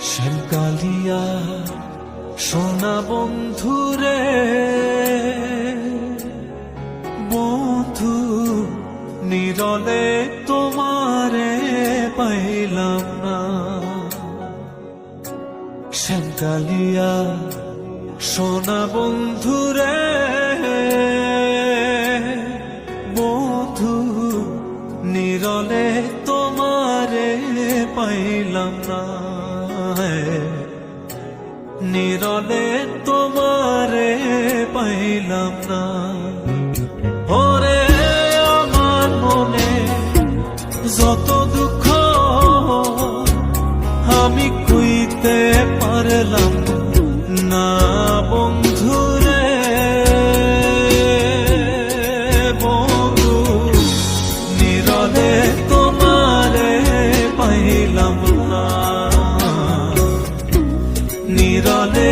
শ্যামকালিয়া সোনা বন্ধুরে, বন্ধু নিরলে তোমারে পাইলাম না। শ্যামকালিয়া সোনা বন্ধুরে, বন্ধু নিরলে তোমারে পাইলাম না। নিরলে তোমারে পাইলাম না। ওরে আমার মনে যত দুঃখ আমি কইতে পারলাম না বন্ধুরে, বন্ধু নিরলে তোমারে পাইলাম না। নিরলে